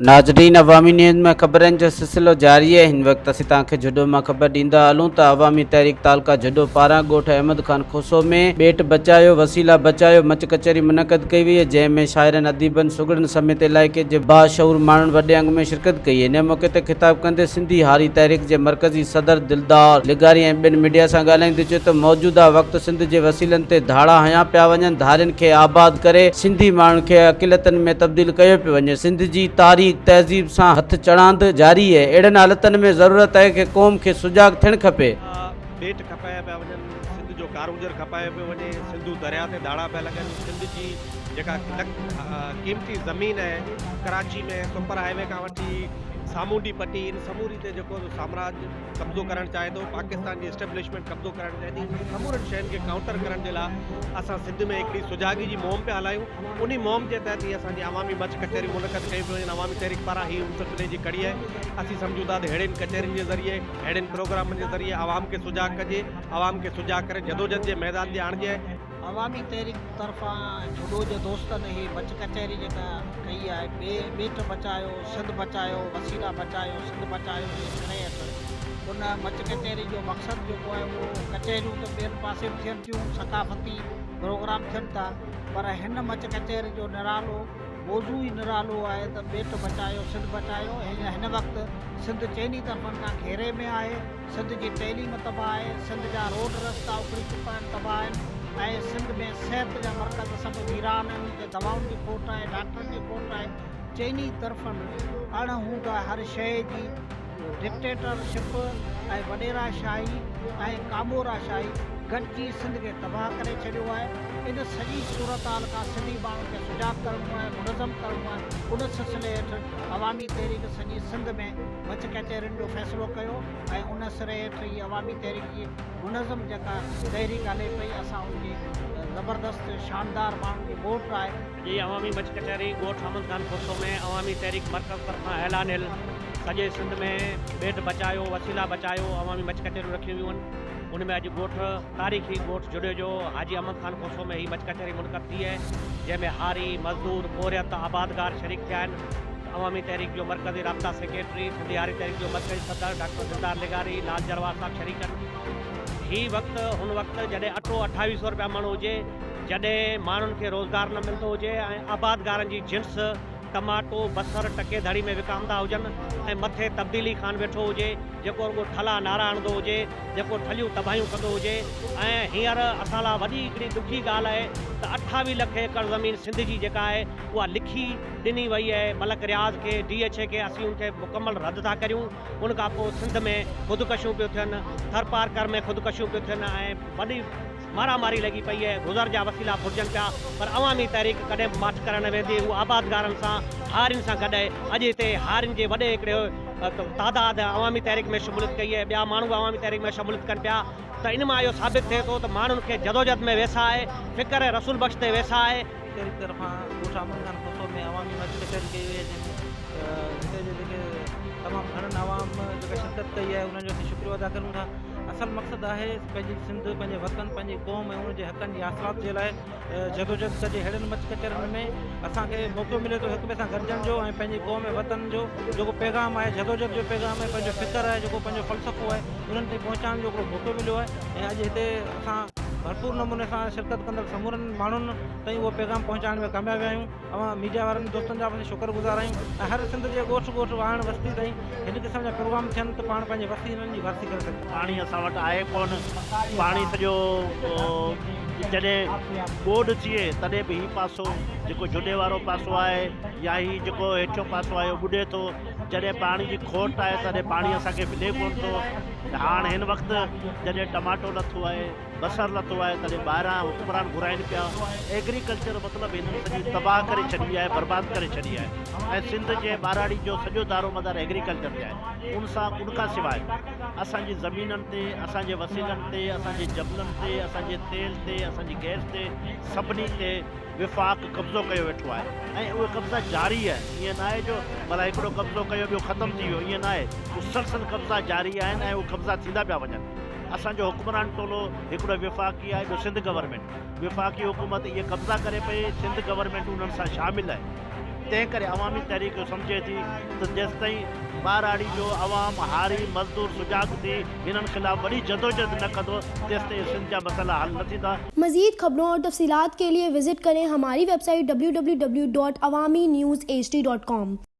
नाज़रीन, अवामी न्यूज़ में ख़बरनि जो सिलसिलो जारी है। हिन वक़्तु असीं तव्हांखे जुडो मां ख़बर ॾींदा हलूं त अवामी तहरीक तालका जुडो पारां ॻोठ अहमद खान खोसो में ॿेट बचायो वसीला बचायो मच कचहरी मुनक़द कई वई है, जंहिंमें शाइरनि अदीबनि सुगड़नि समेत इलाइक़े जे बाशऊर माण्हुनि वॾे अंग में शिरकत कई। इन मौक़े ते ख़िताब कंदे सिंधी हारी तहरीक जे मरकज़ी सदर दिलदार लिगारी ऐं ॿिनि मीडिया सां ॻाल्हाईंदे चयो त मौजूदा वक़्तु सिंध जे वसीलनि ते धाड़ा हयां पिया वञनि, धारियुनि खे आबाद करे सिंधी माण्हुनि खे अक़िलतनि में तब्दील कयो पियो वञे। सिंध जी तारीख़ तहज़ीब सां हथ चढ़ांद जारी है। अहिड़नि हालतनि में ज़रूरत है कि क़ौम खे सुजाग थियणु खपे। बेट खपाया पिया वञनि, सिंध जो कारूंजर खपायो पियो वञे, सिंधू दरिया ते दाड़ा पिया लॻनि, सिंध जी जेका क़ीमती ज़मीन है कराची में सुपर हाईवे खां वठी सामूंडी पट्टी इन समूरी ते जेको साम्राज्य कब्ज़ो करणु चाहे थो, पाकिस्तान जी एस्टेब्लिशमेंट कब्ज़ो करणु चाहे थी, समूरनि शयुनि खे काउंटर करण जे लाइ असां सिंध में हिकिड़ी सुजागी जी मुहिम पिया हलायूं। उन मुहिम जे तहत ही असांजी अवामी मच कचहरी मुनक़द कई पियूं आहिनि। अवामी तहरीक पारां ही उन सिलसिले जी कड़ी आहे। असीं सम्झूं था त अहिड़ियुनि कचहरियुनि जे ज़रिए, अहिड़ियुनि प्रोग्रामनि जे ज़रिए आवाम खे सुजाग कजे, आवाम खे सुजाग करे जदोजहद जे मैदान ते आणिजे। अवामी तहरीक तरफ़ां जुडो जे दोस्तनि ही मच कचहरी जेका कई आहे, ॿेट बचायो सिंध बचायो वसीला बचायो सिंध बचायो उन मच कचहरी जो मक़सदु जेको आहे उहो कचहरियूं त ॿियनि पासे बि थियनि थियूं, सकाफ़ती प्रोग्राम थियनि था, पर हिन मच कचहरी जो निरालो मौज़ू ई निरालो आहे त ॿेट बचायो सिंध बचायो। हिन वक़्तु सिंध चइनी तरफ़नि खां घेरे में आहे, सिंध जी तइलीम तबाह आहे, सिंध जा रोड रस्ता उखड़ी चुका आहिनि, तबाह आहिनि ऐं सिंध में सिहत जा मर्कज़ सभु वीरान आहिनि, उते दवाउनि जी खोट आहे, डॉक्टरनि जी खोट आहे। चइनी तरफ़नि अणहूंदा हर शइ जी डिक्टेटरशिप ऐं वॾेराशाही ऐं कामोराशाही गॾिजी सिंध खे तबाह करे छॾियो आहे। इन सॼी सूरत हाल खां सिंधी माण्हुनि खे सुजाग करिणो आहे, मुनज़म करिणो आहे। उन सिलसिले हेठि अवामी तहरीक सॼी सिंध में मच कचहरियुनि जो फ़ैसिलो कयो ऐं उन सिरे हेठि ई अवामी तहरीक जी मुनज़म जेका तहरीक हले पई, असां उनजी ज़बरदस्त शानदार माण्हुनि जी वोट आहे। जी अवामी मच कचहरी ॻोठ अहमद खान खोसो में अवामी तहरीक मरकज़ तरफ़ां ऐलान सॼे सिंध में बेट बचायो वसीला बचायो अवामी मच कचहरियूं रखियूं वियूं आहिनि। उनमें अॼु ॻोठ तारीख़ी ॻोठ जुड़े जो हाजी अहमद खान खोसो में ही मच कचहरी मुनक़द थी आहे, जंहिंमें हारी मज़दूर बोरियत आबादगार शरीक थिया आहिनि। अवामी तहरीक जो मरकज़ी राब्ता सेक्रेटरी सिंधी हारी तहरीक जो मरकज़ी सदर डॉक्टर दिलदार लिगारी लाल जरवार साहब शरीक आहिनि। ही वक़्तु हुन वक़्तु जॾहिं अटो 2800 रुपया मण हुजे, जॾहिं माण्हुनि खे रोज़गार न मिलंदो हुजे ऐं आबादगारनि जी जिन्स टमाटो बसर टके धड़ी में विकामंदा हुजनि ऐं मथे तब्दीली खान वेठो हुजे, जेको रुगो ठला नारा हणंदो हुजे, जेको ठलियूं तबाहियूं कंदो हुजे। ऐं हींअर असां लाइ वॾी हिकिड़ी ॾुखी ॻाल्हि आहे त 28 लख एकड़ ज़मीन सिंध जी जेका आहे उहा लिखी ॾिनी वई आहे मलक रियाज़ खे, DHA खे। असीं उनखे मुकमल रद्द था करियूं। उन खां पोइ सिंध में ख़ुदकशियूं पियूं थियनि, थर पारकर में ख़ुदकशियूं पियूं थियनि ऐं वॾी मारामारी लॻी पई आहे, गुज़र जा वसीला फुरजनि पिया। पर अवामी तहरीक कॾहिं बि माठ करणु वेंदी, उहा आबादगारनि सां हारियुनि सां गॾु आहे। अॼु हिते हारियुनि जे वॾे हिकिड़े तादाद अवामी तहरीक में शमूलियत कई आहे, ॿिया माण्हू अवामी तहरीक में शमूलियत कनि पिया। त इन मां इहो साबित थिए थो त माण्हुनि खे जदोजहद में वेसा आहे, फ़िक्र रसूल बख़्श ते वेसा आहे। तहरीक तरफ़ां ॻोठ अहमद खान खोसो में अवामी मच कचहरी कई वई आहे, हिते जेके तमामु घणनि अवाम जेका शिरकत कई आहे उन्हनि जो असीं शुक्रियो अदा करूं था। असल मक़सदु आहे पंहिंजी सिंध, पंहिंजे वतन, पंहिंजी क़ौम ऐं उनजे हक़नि जी आसरात जे लाइ जदोजहद कजे। अहिड़नि मच कचहरियुनि में असांखे मौक़ो मिले थो हिक ॿिए सां गॾिजण जो ऐं पंहिंजी क़ौम ऐं वतन जो जेको पैगाम आहे, जदोजहद जो पैगाम आहे, पंहिंजो फ़िक्र आहे, जेको पंहिंजो फ़लसफ़ो आहे, उन्हनि ताईं पहुचाइण जो हिकिड़ो मौक़ो मिलियो आहे। ऐं अॼु हिते असां भरपूर नमूने सां शिरकत कंदड़ समूरनि माण्हुनि ताईं उहो पैगाम पहुचाइण में कामयाब आहियूं। अवां मीडिया वारनि दोस्तनि जा बि शुक्रगुज़ार आहियूं ऐं हर सिंध जे ॻोठ ॻोठ वाहण बस्ती ताईं हिन क़िस्म जा प्रोग्राम थियनि त पाण पंहिंजे बस्ती हिननि जी भर्ती करे सघूं। पाणी असां वटि आहे कोन, पाणी सॼो जॾहिं ॿोॾि थिए तॾहिं बि हीउ पासो जेको जुॾे वारो पासो आहे या हीउ जेको हेठियों पासो आहे उहो ॿुॾे थो। जॾहिं पाणी जी खोट आहे तॾहिं पाणी असांखे मिले कोन थो। हाणे हिन वक़्तु जॾहिं टमाटो लथो आहे, बसर लथो आहे, तॾहिं ॿाहिरां हुकुमरान घुराइनि पिया। एग्रीकल्चर मतिलबु हिननि सॼी तबाह करे छॾी आहे, बर्बादु करे छॾी आहे। ऐं सिंध जे ॿाराड़ी जो सॼो दारोमदार एग्रीकल्चर ते आहे। उनखां सवाइ असांजी ज़मीननि ते, असांजे वसीलनि ते, असांजे जबलनि ते, असांजे तेल ते, असांजी गैस ते, सभिनी ते विफ़ाक़ कब्ज़ो कयो वेठो आहे ऐं उहे कब्ज़ा जारी आहे। ईअं न आहे जो भला हिकिड़ो कब्ज़ो कयो ॿियो ख़तमु थी वियो, ईअं न आहे। मुसलसल कब्ज़ा जारी आहिनि ऐं उहे कब्ज़ा थींदा पिया वञनि। असांजो हुकुमरान टोलो हिकिड़ो विफ़ाक़ी आहे, ॿियो सिंध गवर्नमेंट। विफ़ाक़ी हुकूमत इहे कब्ज़ा करे पई, सिंध गवर्नमेंट उन्हनि सां शामिल आहे। तंहिं करे अवामी तहरीक सम्झे थी त जेसिताईं ॿाराड़ी जो अवाम हारी मज़दूर सुजाग थी हिननि ख़िलाफ़ वॾी जदोजहद न कंदो तेसिताईं सिंध जा मसइला हल न थींदा। मज़ीद खबरों और तफसीलात के लिए विजिट करें हमारी वेबसाइट www.awamiNewsHD.com।